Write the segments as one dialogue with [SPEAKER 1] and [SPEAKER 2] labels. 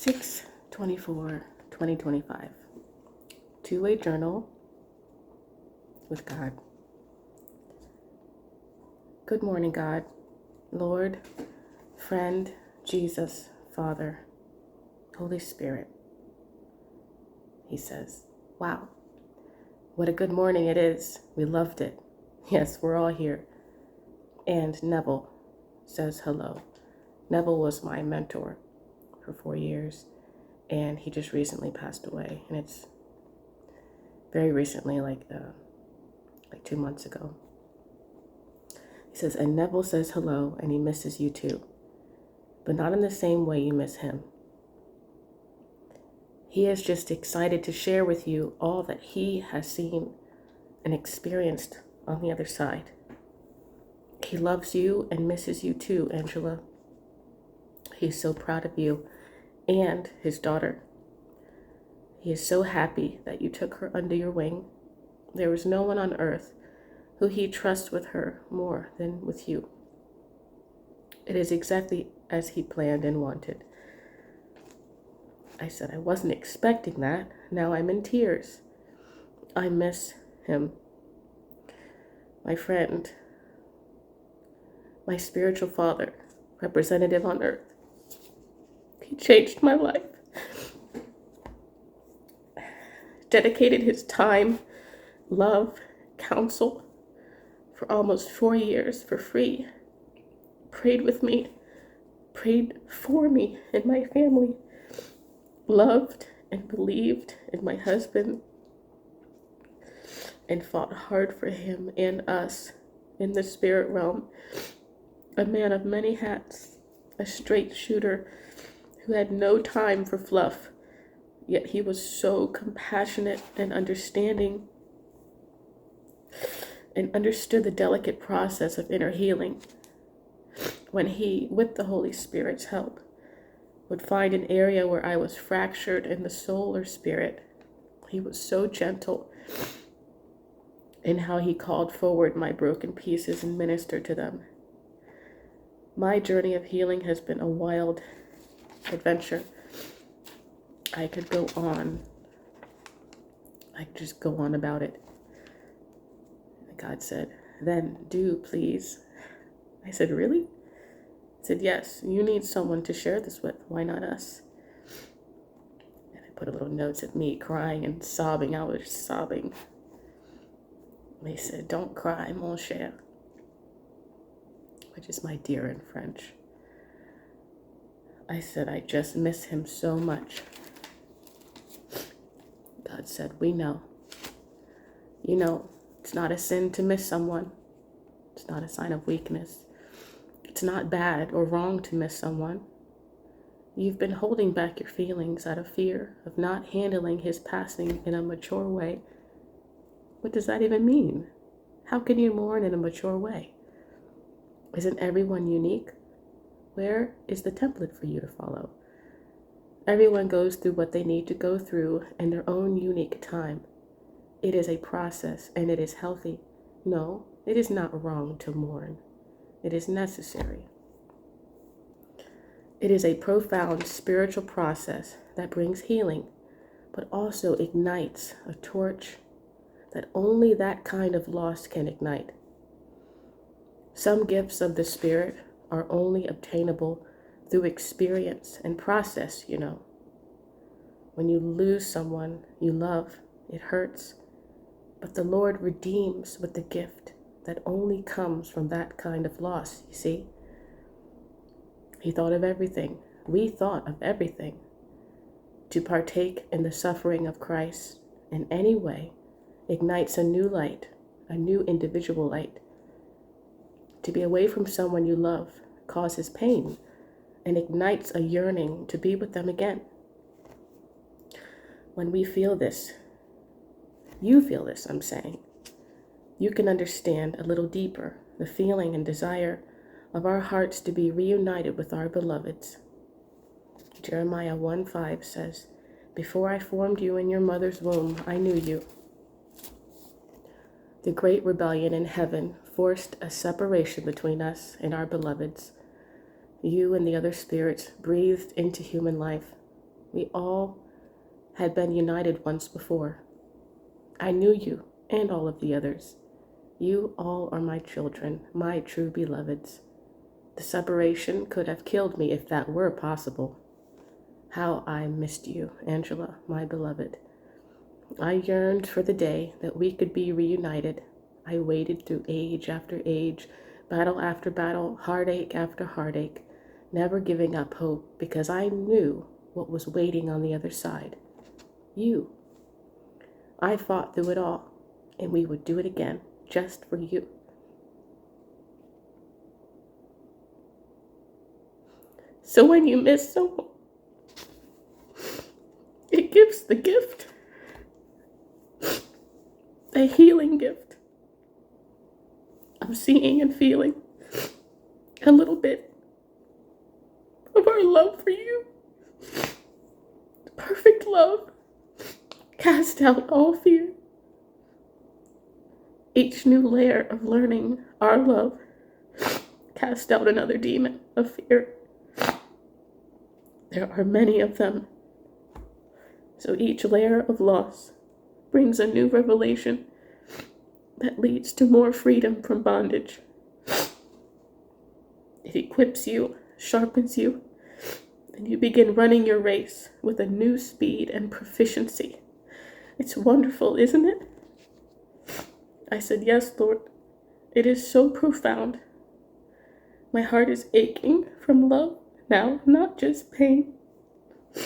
[SPEAKER 1] 6/24/2025. Two-way journal with God. Good morning, God, Lord, friend, Jesus, Father, Holy Spirit. He says, wow, what a good morning it is. We loved it. Yes, we're all here. And Neville says hello. Neville was my mentor for 4 years, and he just recently passed away. And it's very recently, like 2 months ago. He says, and Neville says hello, and he misses you too, but not in the same way you miss him. He is just excited to share with you all that he has seen and experienced on the other side. He loves you and misses you too, Angela. He's so proud of you and his daughter. He is so happy that you took her under your wing. There is no one on earth who he trusts with her more than with you. It is exactly as he planned and wanted. I said, I wasn't expecting that. Now I'm in tears. I miss him. My friend, my spiritual father, representative on earth. He changed my life. Dedicated his time, love, counsel for almost 4 years for free. Prayed with me, prayed for me and my family. Loved and believed in my husband and fought hard for him and us in the spirit realm. A man of many hats, a straight shooter who had no time for fluff, yet he was so compassionate and understanding and understood the delicate process of inner healing. When he, with the Holy Spirit's help, would find an area where I was fractured in the soul or spirit, he was so gentle in how he called forward my broken pieces and ministered to them. My journey of healing has been a wild adventure. I could go on. I could just go on about it. God said, then do, please. I said, really? He said, yes, you need someone to share this with. Why not us? And I put a little notes of me crying and sobbing. I was sobbing. They said, don't cry, mon cher, which is my dear in French. I said, I just miss him so much. God said, we know. You know, it's not a sin to miss someone. It's not a sign of weakness. It's not bad or wrong to miss someone. You've been holding back your feelings out of fear of not handling his passing in a mature way. What does that even mean? How can you mourn in a mature way? Isn't everyone unique? Where is the template for you to follow? Everyone goes through what they need to go through in their own unique time. It is a process and it is healthy. No, it is not wrong to mourn. It is necessary. It is a profound spiritual process that brings healing, but also ignites a torch that only that kind of loss can ignite. Some gifts of the Spirit are only obtainable through experience and process, you know. When you lose someone you love, it hurts, but the Lord redeems with the gift that only comes from that kind of loss, you see. He thought of everything. We thought of everything. To partake in the suffering of Christ in any way ignites a new light, a new individual light. To be away from someone you love causes pain and ignites a yearning to be with them again. When we feel this, you feel this, I'm saying, you can understand a little deeper the feeling and desire of our hearts to be reunited with our beloveds. Jeremiah 1:5 says, before I formed you in your mother's womb, I knew you. The great rebellion in heaven forced a separation between us and our beloveds. You and the other spirits breathed into human life. We all had been united once before. I knew you and all of the others. You all are my children, my true beloveds. The separation could have killed me if that were possible. How I missed you, Angela, my beloved. I yearned for the day that we could be reunited. I waited through age after age, battle after battle, heartache after heartache, never giving up hope because I knew what was waiting on the other side. You. I fought through it all, and we would do it again, just for you. So when you miss someone, it gives the gift, a healing gift of seeing and feeling a little bit of our love for you. Perfect love cast out all fear. Each new layer of learning our love cast out another demon of fear. There are many of them. So each layer of loss brings a new revelation that leads to more freedom from bondage. It equips you, sharpens you, and you begin running your race with a new speed and proficiency. It's wonderful, isn't it? I said, yes, Lord. It is so profound. My heart is aching from love now, not just pain. He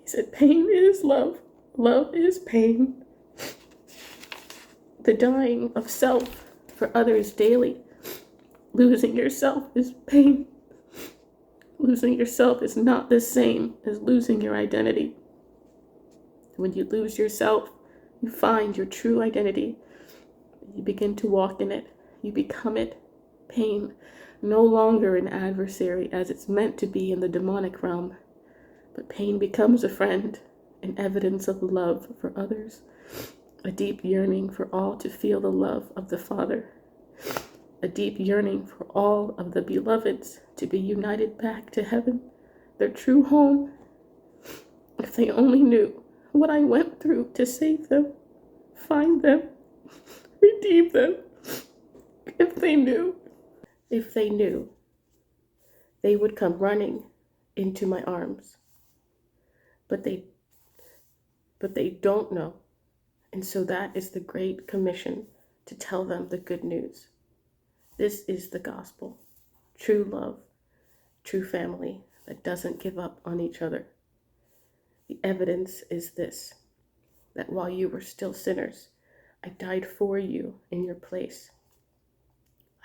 [SPEAKER 1] said, pain is love. Love is pain. The dying of self for others daily. Losing yourself is pain. Losing yourself is not the same as losing your identity. When you lose yourself, you find your true identity. You begin to walk in it. You become it. Pain, no longer an adversary as it's meant to be in the demonic realm, but pain becomes a friend, an evidence of love for others, a deep yearning for all to feel the love of the Father, a deep yearning for all of the beloveds to be united back to heaven, their true home. If they only knew what I went through to save them, find them, redeem them. If they knew, they would come running into my arms. But they don't know. And so that is the great commission, to tell them the good news. This is the gospel. True love, true family that doesn't give up on each other. The evidence is this, that while you were still sinners, I died for you in your place.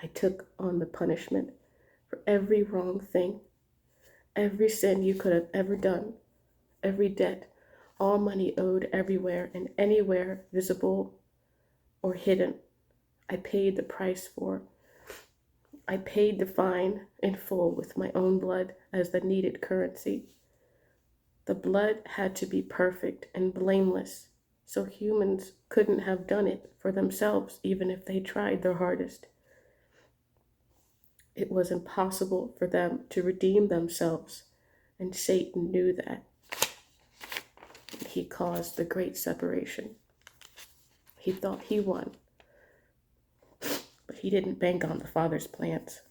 [SPEAKER 1] I took on the punishment for every wrong thing, every sin you could have ever done, every debt, all money owed everywhere and anywhere, visible or hidden. I paid the price for. I paid the fine in full with my own blood as the needed currency. The blood had to be perfect and blameless, so humans couldn't have done it for themselves even if they tried their hardest. It was impossible for them to redeem themselves, and Satan knew that. He caused the great separation. He thought he won, but he didn't bank on the Father's plans.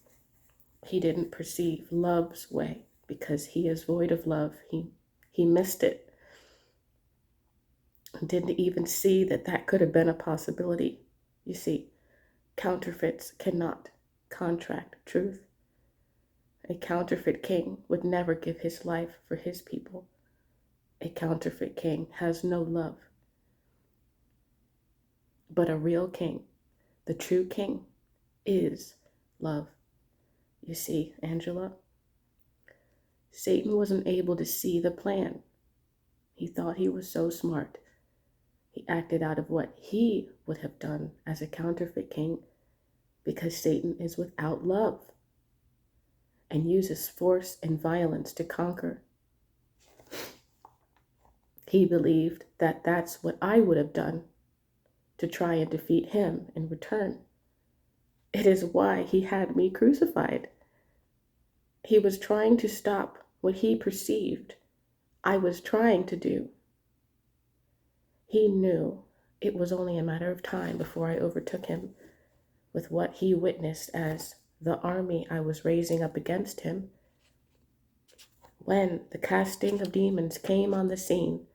[SPEAKER 1] He didn't perceive love's way because he is void of love. He missed it. Didn't even see that could have been a possibility. You see, counterfeits cannot contract truth. A counterfeit king would never give his life for his people. A counterfeit king has no love. But a real king, the true king, is love. You see, Angela, Satan wasn't able to see the plan. He thought he was so smart. He acted out of what he would have done as a counterfeit king because Satan is without love and uses force and violence to conquer. He believed that that's what I would have done to try and defeat him in return. It is why he had me crucified. He was trying to stop what he perceived I was trying to do. He knew it was only a matter of time before I overtook him with what he witnessed as the army I was raising up against him. When the casting of demons came on the scene,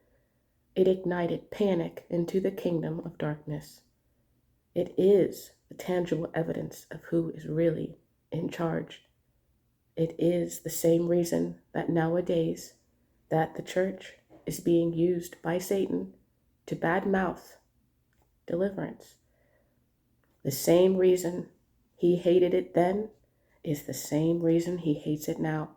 [SPEAKER 1] it ignited panic into the kingdom of darkness. It is the tangible evidence of who is really in charge. It is the same reason that nowadays that the church is being used by Satan to badmouth deliverance. The same reason he hated it then is the same reason he hates it now.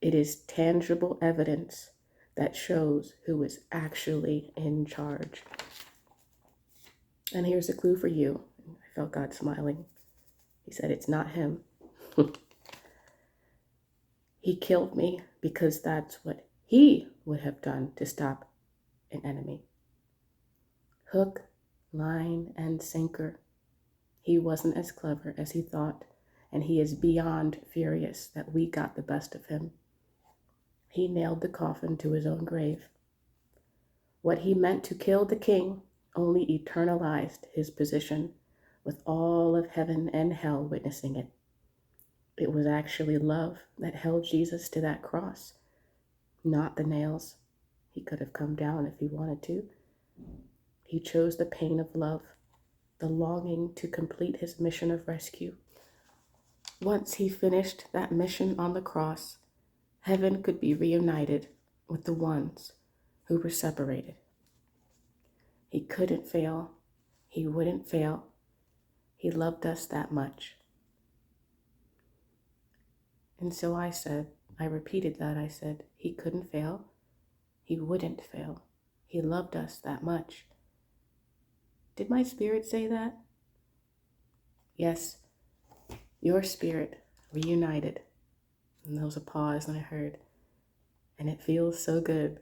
[SPEAKER 1] It is tangible evidence that shows who is actually in charge. And here's a clue for you. I felt God smiling. He said, it's not him. He killed me because that's what he would have done to stop an enemy. Hook, line, and sinker. He wasn't as clever as he thought, and he is beyond furious that we got the best of him. He nailed the coffin to his own grave. What he meant to kill the king only eternalized his position, with all of heaven and hell witnessing it. It was actually love that held Jesus to that cross, not the nails. He could have come down if he wanted to. He chose the pain of love, the longing to complete his mission of rescue. Once he finished that mission on the cross, heaven could be reunited with the ones who were separated. He couldn't fail. He wouldn't fail. He loved us that much. And so I repeated that. I said, he couldn't fail. He wouldn't fail. He loved us that much. Did my spirit say that? Yes, your spirit reunited. And there was a pause, and I heard, and it feels so good.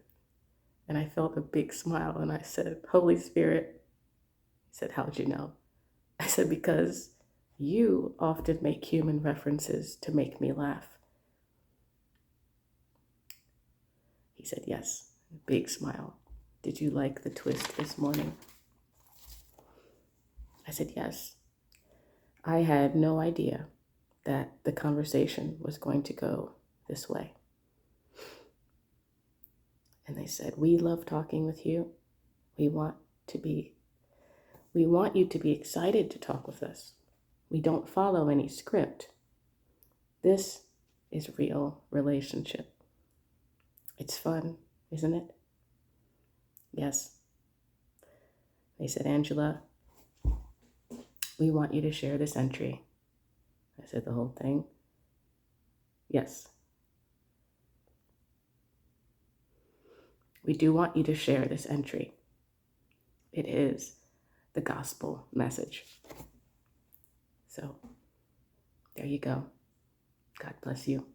[SPEAKER 1] And I felt a big smile, and I said, Holy Spirit. He said, how'd you know? I said, because you often make human references to make me laugh. He said, yes, big smile. Did you like the twist this morning? I said, yes. I had no idea that the conversation was going to go this way. And they said, we love talking with you. We want you to be excited to talk with us. We don't follow any script. This is real relationship. It's fun, isn't it? Yes. They said, Angela, we want you to share this entry. I said, the whole thing? Yes. We do want you to share this entry. It is the gospel message. So, there you go. God bless you.